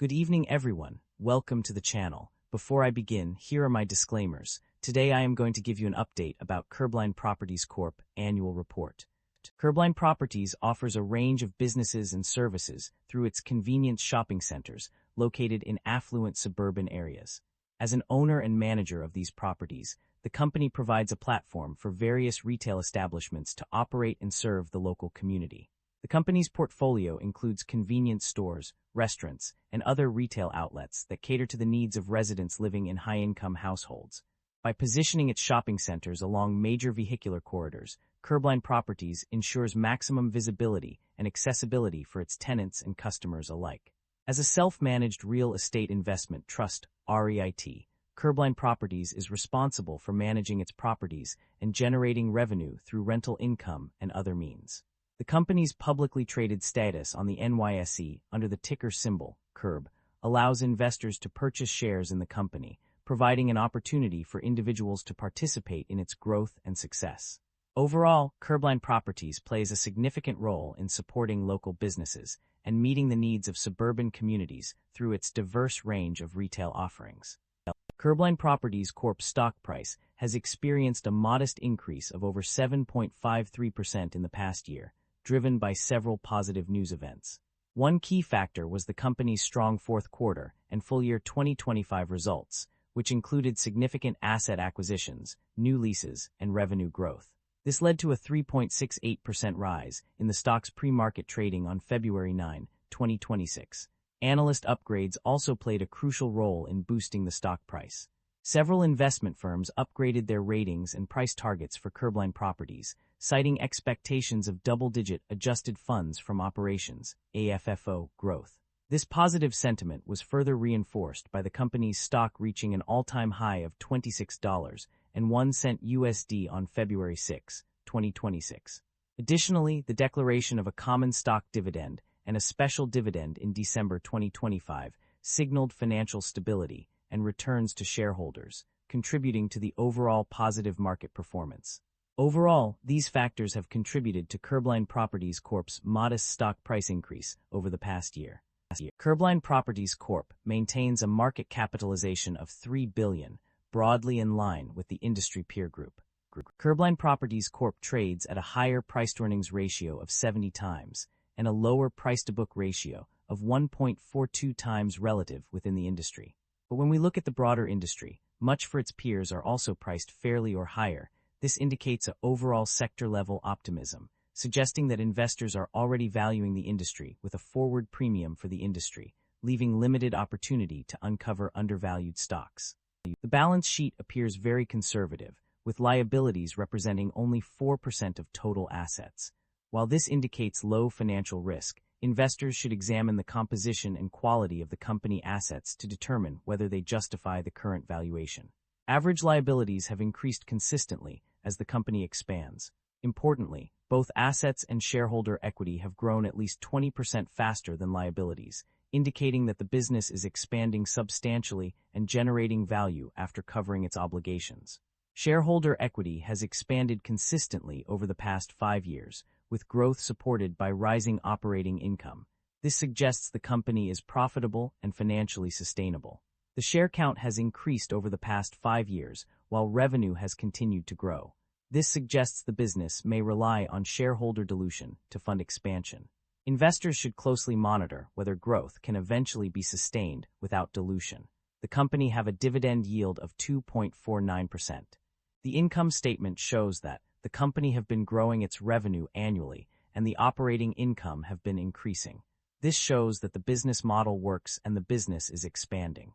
Good evening, everyone. Welcome to the channel. Before I begin, here are my disclaimers. Today I am going to give you an update about Curbline Properties Corp. Annual Report. Curbline Properties offers a range of businesses and services through its convenience shopping centers located in affluent suburban areas. As an owner and manager of these properties, the company provides a platform for various retail establishments to operate and serve the local community. The company's portfolio includes convenience stores, restaurants, and other retail outlets that cater to the needs of residents living in high-income households. By positioning its shopping centers along major vehicular corridors, Curbline Properties ensures maximum visibility and accessibility for its tenants and customers alike. As a self-managed real estate investment trust, REIT, Curbline Properties is responsible for managing its properties and generating revenue through rental income and other means. The company's publicly traded status on the NYSE under the ticker symbol CURB allows investors to purchase shares in the company, providing an opportunity for individuals to participate in its growth and success. Overall, Curbline Properties plays a significant role in supporting local businesses and meeting the needs of suburban communities through its diverse range of retail offerings. Curbline Properties Corp. Stock price has experienced a modest increase of over 7.53% in the past year, driven by several positive news events. One key factor was the company's strong fourth quarter and full year 2025 results, which included significant asset acquisitions, new leases, and revenue growth. This led to a 3.68% rise in the stock's pre-market trading on February 9, 2026. Analyst upgrades also played a crucial role in boosting the stock price. Several investment firms upgraded their ratings and price targets for Curbline Properties, citing expectations of double-digit adjusted funds from operations, AFFO, growth. This positive sentiment was further reinforced by the company's stock reaching an all-time high of $26.01 USD on February 6, 2026. Additionally, the declaration of a common stock dividend and a special dividend in December 2025 signaled financial stability and returns to shareholders, contributing to the overall positive market performance. Overall, these factors have contributed to Curbline Properties Corp.'s modest stock price increase over the past year. Curbline Properties Corp. Maintains a market capitalization of $3 billion, broadly in line with the industry peer group. Curbline Properties Corp. Trades at a higher price-to-earnings ratio of 70 times and a lower price-to-book ratio of 1.42 times relative within the industry. But when we look at the broader industry, much for its peers are also priced fairly or higher. This indicates an overall sector-level optimism, suggesting that investors are already valuing the industry with a forward premium for the industry, leaving limited opportunity to uncover undervalued stocks. The balance sheet appears very conservative, with liabilities representing only 4% of total assets. While this indicates low financial risk, investors should examine the composition and quality of the company assets to determine whether they justify the current valuation. Average liabilities have increased consistently as the company expands. Importantly, both assets and shareholder equity have grown at least 20% faster than liabilities, indicating that the business is expanding substantially and generating value after covering its obligations. Shareholder equity has expanded consistently over the past 5 years, with growth supported by rising operating income. This suggests the company is profitable and financially sustainable. The share count has increased over the past 5 years, while revenue has continued to grow. This suggests the business may rely on shareholder dilution to fund expansion. Investors should closely monitor whether growth can eventually be sustained without dilution. The company have a dividend yield of 2.49%. The income statement shows that the company have been growing its revenue annually and the operating income have been increasing. This shows that the business model works and the business is expanding.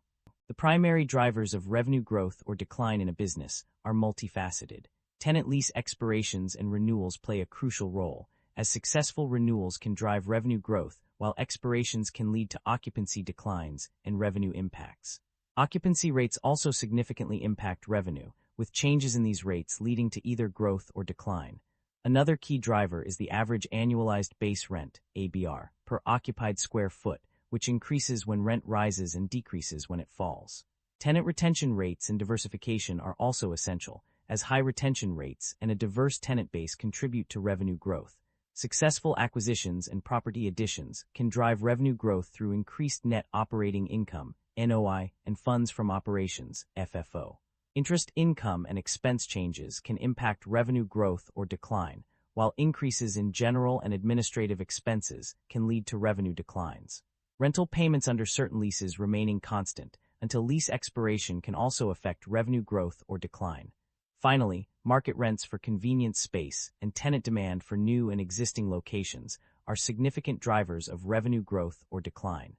The primary drivers of revenue growth or decline in a business are multifaceted. Tenant lease expirations and renewals play a crucial role, as successful renewals can drive revenue growth while expirations can lead to occupancy declines and revenue impacts. Occupancy rates also significantly impact revenue, with changes in these rates leading to either growth or decline. Another key driver is the average annualized base rent, ABR, per occupied square foot, which increases when rent rises and decreases when it falls. Tenant retention rates and diversification are also essential, as high retention rates and a diverse tenant base contribute to revenue growth. Successful acquisitions and property additions can drive revenue growth through increased net operating income, NOI, and funds from operations, FFO. Interest income and expense changes can impact revenue growth or decline, while increases in general and administrative expenses can lead to revenue declines. Rental payments under certain leases remaining constant until lease expiration can also affect revenue growth or decline. Finally, market rents for convenience space and tenant demand for new and existing locations are significant drivers of revenue growth or decline.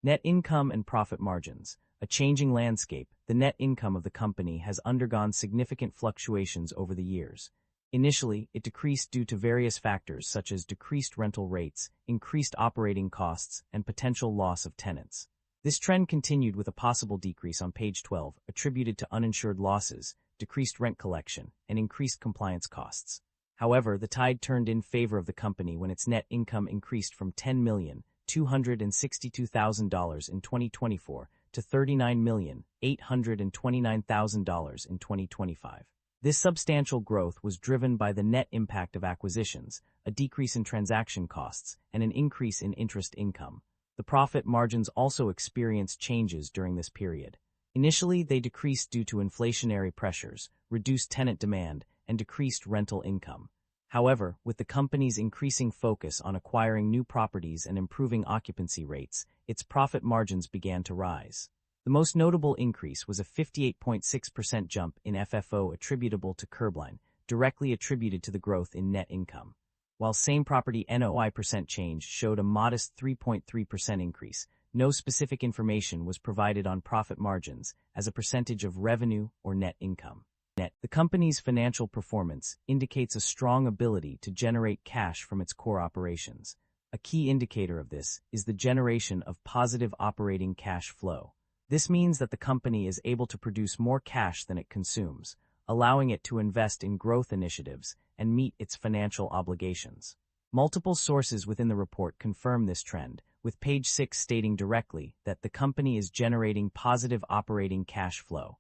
Net income and profit margins. A changing landscape, the net income of the company has undergone significant fluctuations over the years. Initially, it decreased due to various factors such as decreased rental rates, increased operating costs, and potential loss of tenants. This trend continued with a possible decrease on page 12, attributed to uninsured losses, decreased rent collection, and increased compliance costs. However, the tide turned in favor of the company when its net income increased from $10,262,000 in 2024 to $39,829,000 in 2025. This substantial growth was driven by the net impact of acquisitions, a decrease in transaction costs, and an increase in interest income. The profit margins also experienced changes during this period. Initially, they decreased due to inflationary pressures, reduced tenant demand, and decreased rental income. However, with the company's increasing focus on acquiring new properties and improving occupancy rates, its profit margins began to rise. The most notable increase was a 58.6% jump in FFO attributable to Curbline, directly attributed to the growth in net income. While same-property NOI percent change showed a modest 3.3% increase, no specific information was provided on profit margins as a percentage of revenue or net income. The company's financial performance indicates a strong ability to generate cash from its core operations. A key indicator of this is the generation of positive operating cash flow. This means that the company is able to produce more cash than it consumes, allowing it to invest in growth initiatives and meet its financial obligations. Multiple sources within the report confirm this trend, with page 6 stating directly that the company is generating positive operating cash flow.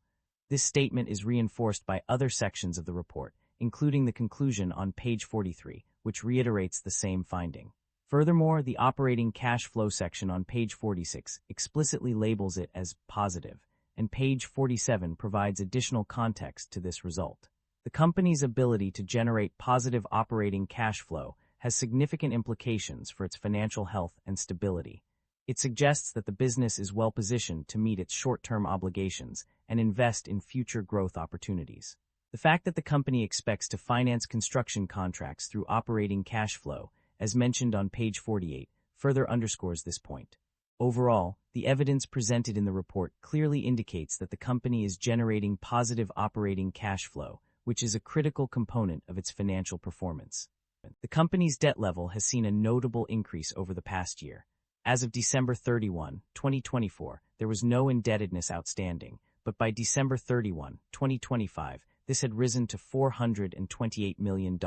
This statement is reinforced by other sections of the report, including the conclusion on page 43, which reiterates the same finding. Furthermore, the operating cash flow section on page 46 explicitly labels it as positive, and page 47 provides additional context to this result. The company's ability to generate positive operating cash flow has significant implications for its financial health and stability. It suggests that the business is well-positioned to meet its short-term obligations and invest in future growth opportunities. The fact that the company expects to finance construction contracts through operating cash flow, as mentioned on page 48, further underscores this point. Overall, the evidence presented in the report clearly indicates that the company is generating positive operating cash flow, which is a critical component of its financial performance. The company's debt level has seen a notable increase over the past year. As of December 31, 2024, there was no indebtedness outstanding, but by December 31, 2025, this had risen to $428 million.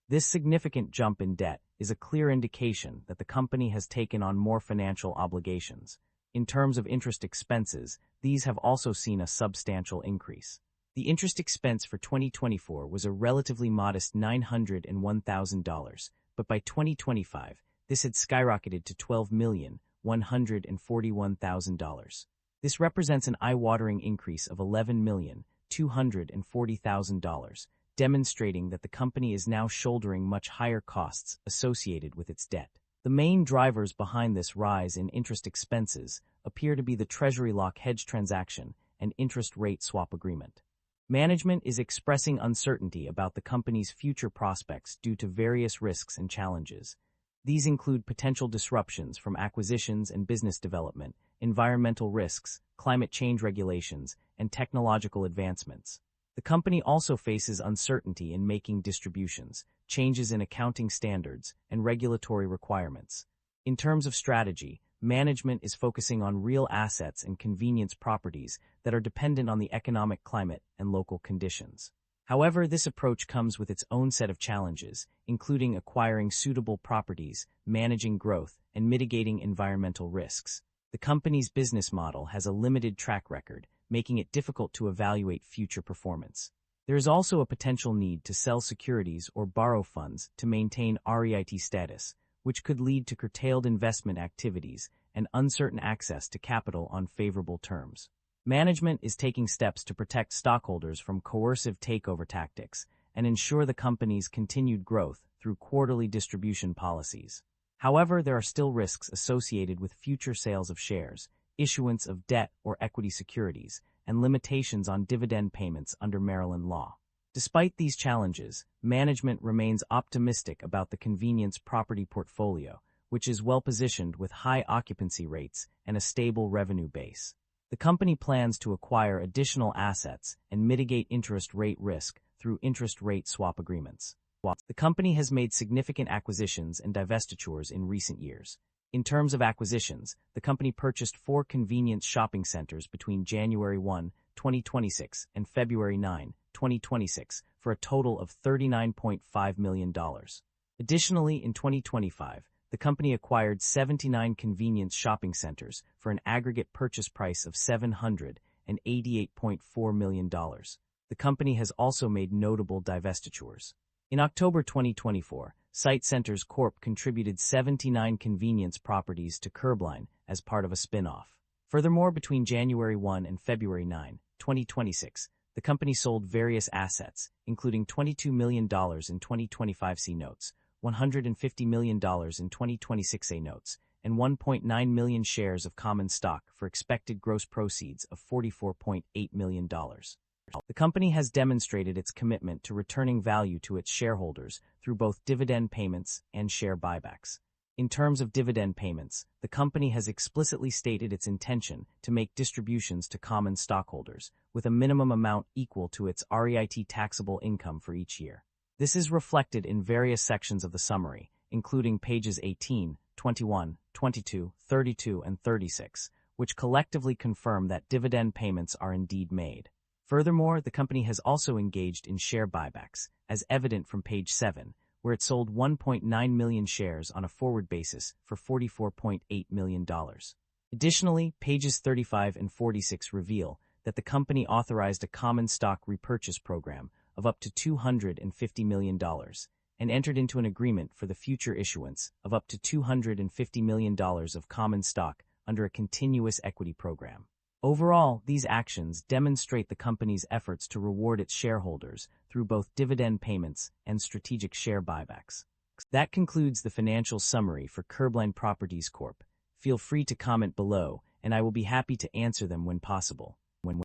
This significant jump in debt is a clear indication that the company has taken on more financial obligations. In terms of interest expenses, these have also seen a substantial increase. The interest expense for 2024 was a relatively modest $901,000, but by 2025, this had skyrocketed to $12,141,000. This represents an eye-watering increase of $11,240,000, demonstrating that the company is now shouldering much higher costs associated with its debt. The main drivers behind this rise in interest expenses appear to be the Treasury lock hedge transaction and interest rate swap agreement. Management is expressing uncertainty about the company's future prospects due to various risks and challenges. These include potential disruptions from acquisitions and business development, environmental risks, climate change regulations, and technological advancements. The company also faces uncertainty in making distributions, changes in accounting standards, and regulatory requirements. In terms of strategy, management is focusing on real assets and convenience properties that are dependent on the economic climate and local conditions. However, this approach comes with its own set of challenges, including acquiring suitable properties, managing growth, and mitigating environmental risks. The company's business model has a limited track record, making it difficult to evaluate future performance. There is also a potential need to sell securities or borrow funds to maintain REIT status, which could lead to curtailed investment activities and uncertain access to capital on favorable terms. Management is taking steps to protect stockholders from coercive takeover tactics and ensure the company's continued growth through quarterly distribution policies. However, there are still risks associated with future sales of shares, issuance of debt or equity securities, and limitations on dividend payments under Maryland law. Despite these challenges, management remains optimistic about the convenience property portfolio, which is well-positioned with high occupancy rates and a stable revenue base. The company plans to acquire additional assets and mitigate interest rate risk through interest rate swap agreements. The company has made significant acquisitions and divestitures in recent years. In terms of acquisitions, the company purchased 4 convenience shopping centers between January 1, 2026 and February 9, 2026 for a total of $39.5 million. Additionally, in 2025, the company acquired 79 convenience shopping centers for an aggregate purchase price of $788.4 million. The company has also made notable divestitures. In October 2024, Site Centers Corp. contributed 79 convenience properties to Curbline as part of a spin-off. Furthermore, between January 1 and February 9, 2026, the company sold various assets, including $22 million in 2025 C notes, $150 million in 2026 A notes, and 1.9 million shares of common stock for expected gross proceeds of $44.8 million. The company has demonstrated its commitment to returning value to its shareholders through both dividend payments and share buybacks. In terms of dividend payments, the company has explicitly stated its intention to make distributions to common stockholders, with a minimum amount equal to its REIT taxable income for each year. This is reflected in various sections of the summary, including pages 18, 21, 22, 32, and 36, which collectively confirm that dividend payments are indeed made. Furthermore, the company has also engaged in share buybacks, as evident from page 7, where it sold 1.9 million shares on a forward basis for $44.8 million. Additionally, pages 35 and 46 reveal that the company authorized a common stock repurchase program of up to $250 million and entered into an agreement for the future issuance of up to $250 million of common stock under a continuous equity program. Overall, these actions demonstrate the company's efforts to reward its shareholders through both dividend payments and strategic share buybacks. That concludes the financial summary for Curbline Properties Corp. Feel free to comment below, and I will be happy to answer them when possible.